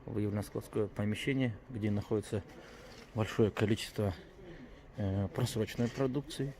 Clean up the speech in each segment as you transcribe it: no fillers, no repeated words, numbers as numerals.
выявлено складское помещение, где находится большое количество просроченной продукции.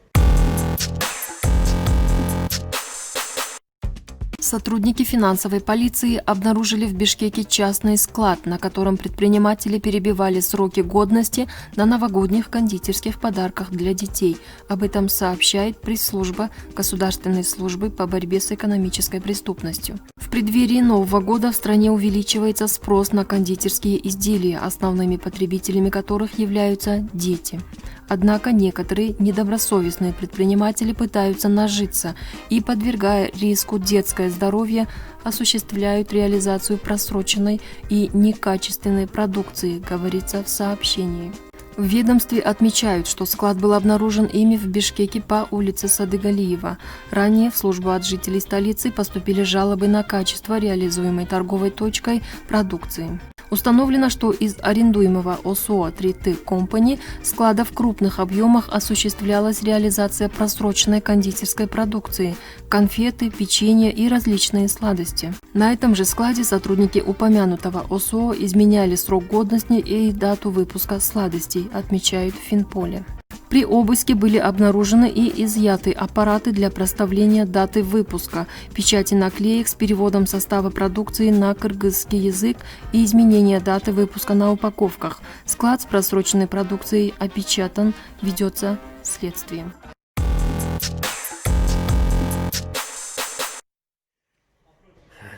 Сотрудники финансовой полиции обнаружили в Бишкеке частный склад, на котором предприниматели перебивали сроки годности на новогодних кондитерских подарках для детей. Об этом сообщает пресс-служба Государственной службы по борьбе с экономической преступностью. В преддверии Нового года в стране увеличивается спрос на кондитерские изделия, основными потребителями которых являются дети. Однако некоторые недобросовестные предприниматели пытаются нажиться и, подвергая риску детское здоровье, осуществляют реализацию просроченной и некачественной продукции, говорится в сообщении. В ведомстве отмечают, что склад был обнаружен ими в Бишкеке по улице Садыгалиева. Ранее в службу от жителей столицы поступили жалобы на качество реализуемой торговой точкой продукции. Установлено, что из арендуемого ОСО 3T Company склада в крупных объемах осуществлялась реализация просроченной кондитерской продукции – конфеты, печенье и различные сладости. На этом же складе сотрудники упомянутого ОСО изменяли срок годности и дату выпуска сладостей, отмечают в Финполе. При обыске были обнаружены и изъяты аппараты для проставления даты выпуска, печати наклеек с переводом состава продукции на кыргызский язык и изменения даты выпуска на упаковках. Склад с просроченной продукцией опечатан, ведется следствие.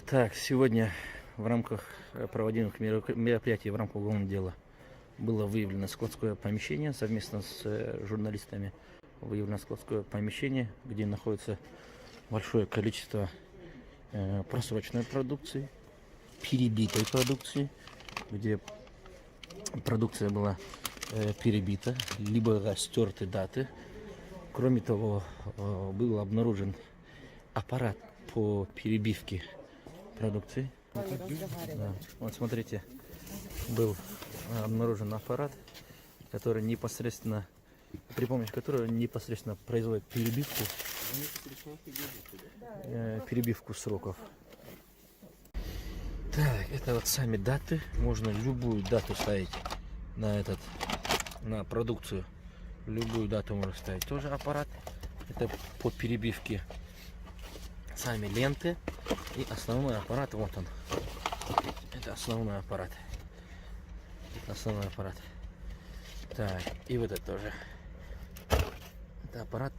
Так, сегодня в рамках проводимых мероприятий в рамках уголовного дела было выявлено складское помещение, совместно с журналистами выявлено складское помещение, где находится большое количество просроченной продукции, перебитой продукции, где продукция была перебита, либо стерты даты. Кроме того, был обнаружен аппарат по перебивке продукции. Да. Вот смотрите, был обнаружен аппарат, который непосредственно, при помощи которого непосредственно производит перебивку сроков. Так, это вот сами даты. Можно любую дату ставить на продукцию. Любую дату можно ставить. Тоже аппарат. Это по перебивке сами ленты. И основной аппарат, вот он. Это основной аппарат. Основной аппарат. Так, и вот это тоже. Это аппарат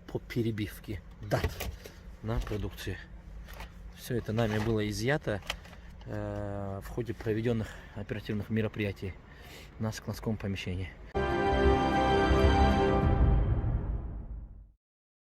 по перебивке дат на продукции. Все это нами было изъято в ходе проведенных оперативных мероприятий на складском помещении.